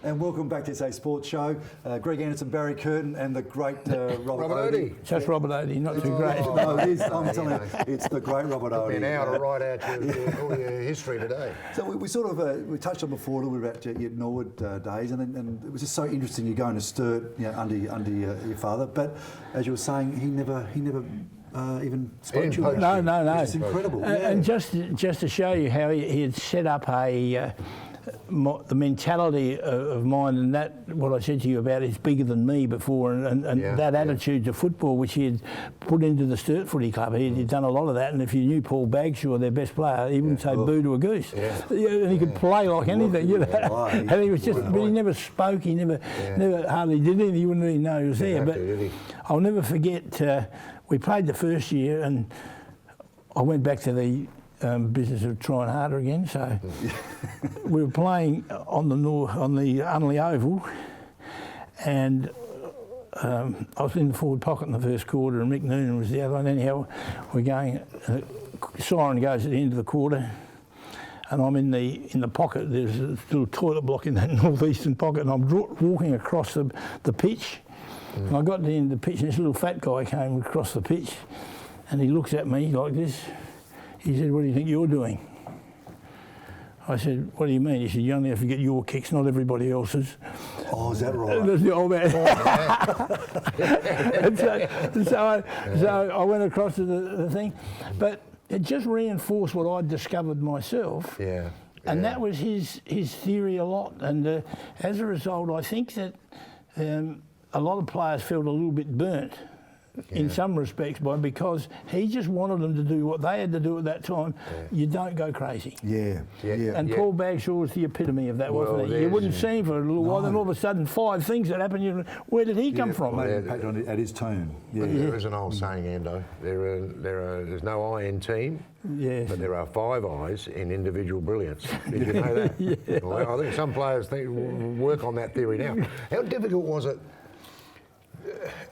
And welcome back to SA Sports Show. Greg Anderson, Barry Curtin, and the great Robert Oatey. Just Robert Oatey, not too great. No, it is. I'm telling you, it's the great Robert Oatey. Been out to write out your history today. So we sort of we touched on before a little bit about your Norwood days, and it was just so interesting. You're going to Sturt, under your father, but as you were saying, he never even spoke to you. No. It's incredible. And just to show you how he had set up the mentality of mine, and that what I said to you about is bigger than me before, and that attitude to football which he had put into the Sturt Footy Club. He'd done a lot of that, and if you knew Paul Bagshaw, their best player, he wouldn't say boo to a goose. And he could play like anything, and he was just, but he never spoke. He never hardly did anything. You wouldn't really know he was there. But I'll never forget. We played the first year, and I went back to the business of trying harder again. So we were playing on the Unley Oval, and I was in the forward pocket in the first quarter, and Mick Noonan was the other one. Anyhow, we're going. Siren goes at the end of the quarter, and I'm in the pocket. There's a little toilet block in that northeastern pocket, and I'm walking across the pitch. And I got to the end of the pitch, and this little fat guy came across the pitch, and he looks at me like this. He said, "What do you think you're doing?" I said, "What do you mean?" He said, "You only have to get your kicks, not everybody else's." Oh, is that right? That's the old man. So I went across to the thing, but it just reinforced what I'd discovered myself. And that was his theory a lot. And as a result, I think that a lot of players felt a little bit burnt in some respects because he just wanted them to do what they had to do at that time. You don't go crazy. And Paul Bagshaw was the epitome of that, wasn't he? You wouldn't see him for a little while, then all of a sudden 5 things that happened. Where did he come from? At his tone. There is an old saying, Ando. There's no I in team, but there are 5 I's in individual brilliance. Did you know that? Well, I think some players work on that theory now. How difficult was it,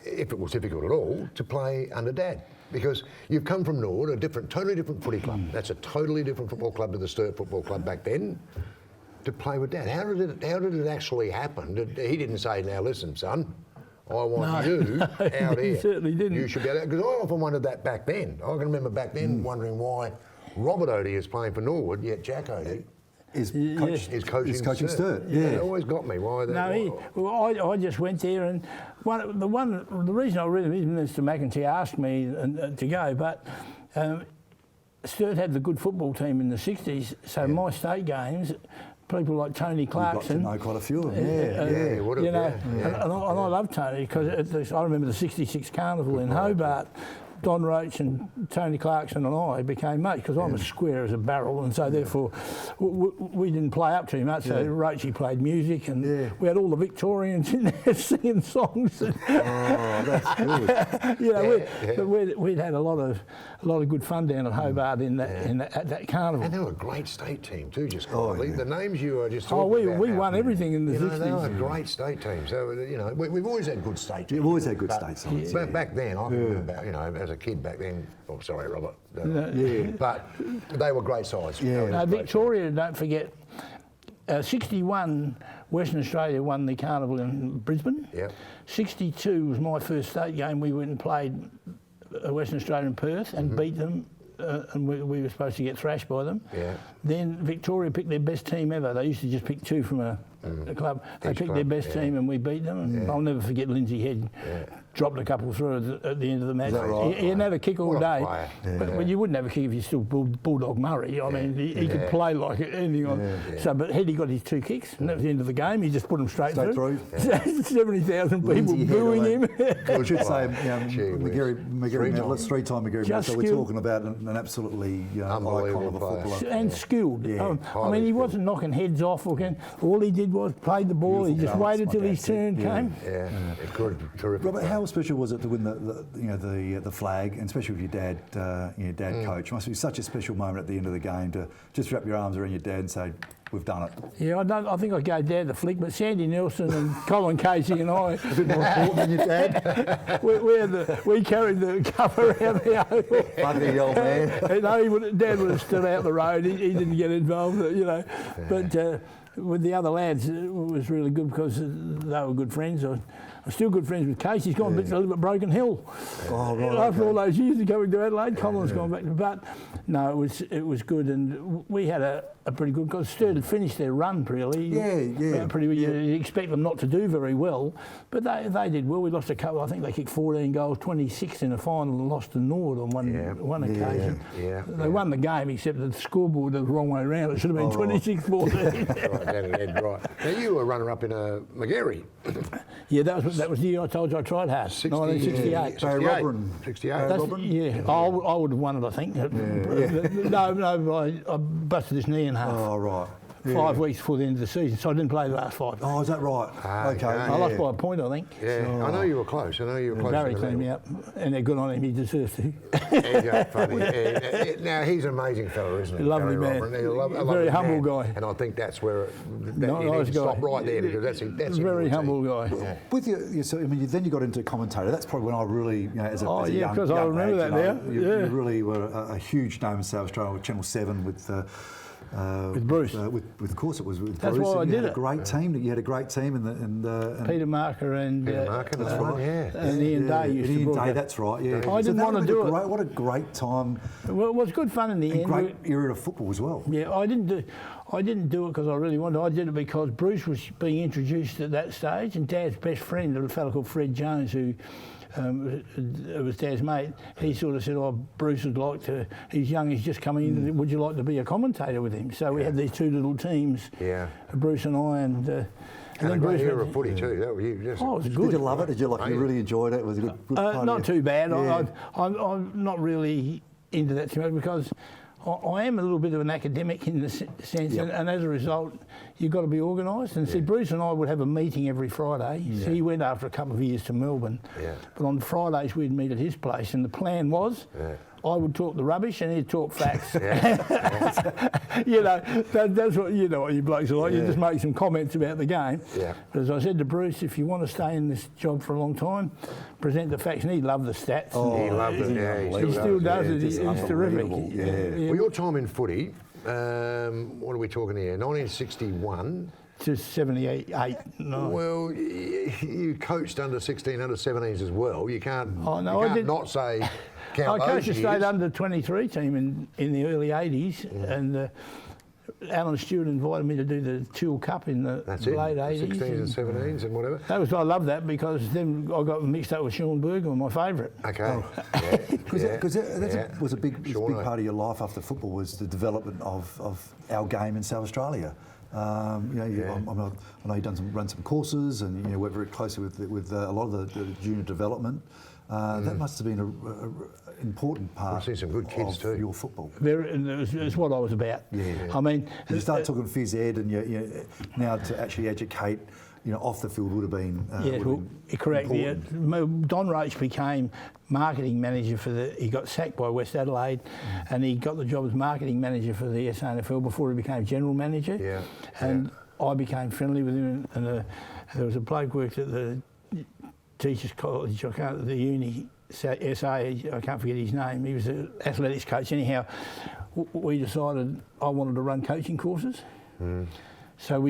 if it was difficult at all, to play under Dad? Because you've come from Norwood, totally different footy club. That's a totally different football club to the Sturt Football Club back then. To play with Dad, how did it actually happen? He didn't say, "Now listen, son, I want you out here." He certainly didn't. You should be out there. Because I often wondered that back then. I can remember back then wondering why Robert Oatey is playing for Norwood, yet Jack Oatey is coaching Sturt. It always got me. Why that? I just went there, and the reason I really Mr. McIntyre asked me to go, but Sturt had the good football team in the 60s, so my state games, people like Tony Clarkson. You got to know quite a few of them. Would have. And I love Tony because I remember the '66 Carnival in Hobart. Don Roach and Tony Clarkson and I became mates because I'm as square as a barrel, and so therefore we didn't play up too much. So Roachy played music, and we had all the Victorians in there singing songs. That's good. We'd had a lot of good fun down at Hobart at that carnival. And they were a great state team too. Just the names you were just talking about. We won everything in the 60s. They were a great state team. So we've always had good state teams. We've always had good state sides. But back then, I remember, as a kid back then. Oh, sorry, Robert. But they were great sides. Victoria, don't forget. 61, Western Australia won the carnival in Brisbane. 62 was my first state game. We went and played Western Australia in Perth and beat them. And we were supposed to get thrashed by them. Then Victoria picked their best team ever. They used to just pick 2 from a club. They picked their best team, and we beat them. And I'll never forget Lindsay Head dropped a couple through at the end of the match. He didn't have a kick all day, but you wouldn't have a kick if you still Bulldog Murray. I mean, he could play like anything. So, but Heady got his 2 kicks, and that was the end of the game. He just put them straight through. 70,000 people booing him. I should say, McGarry medalist, 3-time McGarry medalist. So we're talking about an absolutely icon of a footballer. And skilled. I mean, he wasn't knocking heads off. All he did was played the ball. He just waited till his turn came. Terrific. Robert, how special was it to win the flag, and especially with your dad, coach? It must be such a special moment at the end of the game to just wrap your arms around your dad and say, "We've done it." Yeah, I think I gave Dad the flick, but Sandy Nelson and Colin Casey and I, a bit more important than your dad. we carried the cup around the oval. Funny old man. Dad would have stood out the road. He didn't get involved, But with the other lads, it was really good because they were good friends. I'm still good friends with Case. He's gone a little bit Broken Hill. Oh, right. After all those years of coming to Adelaide, Colin's gone back. But no, it was good, and we had a pretty good, because Sturt had finished their run really. You expect them not to do very well, but they did well. We lost a couple. I think they kicked 14 goals, 26 in the final, and lost to Norwood on one occasion. They won the game, except that the scoreboard was the wrong way around. It should have been 26-14. Right, down at Ed, right. Now you were runner-up in a McGarry. Yeah, that was the year I told you I tried hard. 1968. 68. I would have won it, I think. No, I busted this knee in half. Oh, right. 5 weeks before the end of the season, so I didn't play the last 5. Oh, is that right? Okay. I lost by a point, I think. Yeah, I know you were close. Barry cleaned me up, and they're good on him. He deserves to. He's funny. Now he's an amazing fellow, isn't he? Lovely man. Very humble guy. And I think that's where you need to stop right there, because that's very humble guy. Yeah. With then you got into commentator. That's probably when I really, as a young because I remember that now. You really were a huge name in South Australia with Channel 7 with Bruce. Of course, it was with That's Bruce. Why I did you had it. A great team. You had a great team, and Peter Marker and that's right. And Ian Day used to Ian Day, that's right. Yeah, I didn't want to do it. What a great time. Well, it was good fun in the end. Great era of football as well. Yeah, I didn't do it because I really wanted. I did it because Bruce was being introduced at that stage, and Dad's best friend, a fellow called Fred Jones, who. It was Dad's mate. He sort of said, Bruce would like to, he's young, he's just coming in, would you like to be a commentator with him? So we had these two little teams, Bruce and I, and then a great era of footy too. That was it was good. Did you love it? Did you you really enjoyed it? Was it a good part not too bad. Yeah. I'm not really into that too much because I am a little bit of an academic in the sense, and as a result, you've got to be organised. And see, Bruce and I would have a meeting every Friday. So he went after a couple of years to Melbourne. But on Fridays, we'd meet at his place, and the plan was I would talk the rubbish and he'd talk facts. That's what you blokes are like. You just make some comments about the game. But as I said to Bruce, if you want to stay in this job for a long time, present the facts. And he loved the stats. He loved it. He still does it. It's terrific. Well, your time in footy, what are we talking here? 1961. To 78. No. Well, you coached under 16, under 17s as well. You can't. Not say. I coached a state under 23 team in the early 80s, and Alan Stewart invited me to do the Teal Cup in the late 80s. 16s and 17s and whatever. I love that because then I got mixed up with Sean Berger, my favourite. Okay. Because that was a big part of your life after football, was the development of our game in South Australia. I know you've run some courses, and you worked very closely with a lot of the junior development. That must have been an important part. I've seen some good kids too. Your football. It's what I was about. I mean, you start talking phys ed, and now to actually educate, off the field would have been correct. Important. Don Roach became marketing manager he got sacked by West Adelaide, and he got the job as marketing manager for the SANFL before he became general manager. I became friendly with him, and there was a bloke worked at the Teachers College, the uni, SA, I can't forget his name. He was an athletics coach. Anyhow, we decided I wanted to run coaching courses. So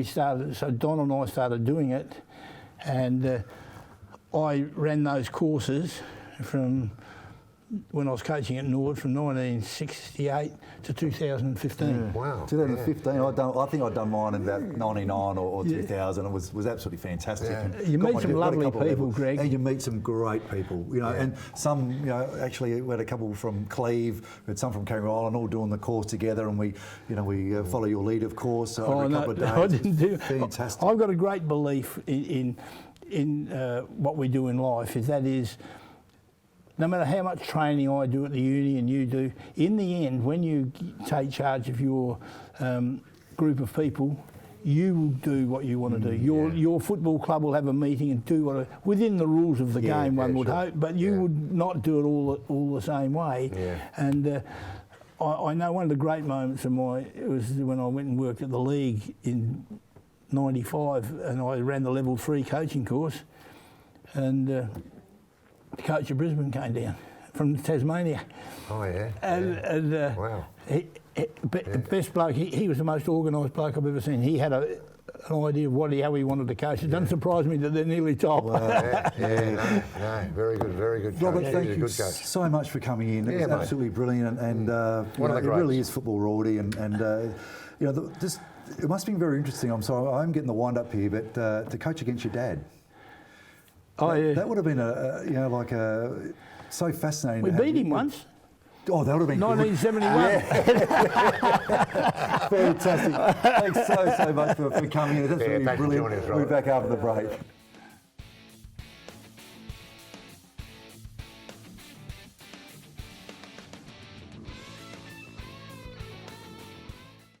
Don and I started doing it, and I ran those courses from when I was coaching at Norwood from 1968 to 2015. Wow. 2015, I think I'd done mine in about 99 or 2000. It was absolutely fantastic. You meet some lovely people, Greg. And you meet some great people, and some, actually we had a couple from Cleve, we had some from Carnival Island, all doing the course together, and we follow your lead, of course, over a couple of days. I didn't do fantastic. I've got a great belief in what we do in life, is no matter how much training I do at the uni and you do, in the end, when you take charge of your group of people, you will do what you want to do. Your football club will have a meeting and do within the rules of the game, one would hope, but you would not do it all the same way. And I know one of the great moments of it was when I went and worked at the league in 95, and I ran the level 3 coaching course, and the coach of Brisbane came down from Tasmania. Oh, yeah. Wow. The best bloke, he was the most organised bloke I've ever seen. He had an idea of how he wanted to coach. It doesn't surprise me that they're nearly top. No, very good. Robert, coach. thank you Good coach. so much for coming in. It was absolutely brilliant, and it really is football royalty, and it must have been very interesting. I'm sorry, I'm getting the wind up here, but to coach against your dad. That would have been so fascinating. We beat him once. Oh, that would have been 1971. Fantastic. Thanks so much for coming in. It's absolutely brilliant. We'll be back after the break.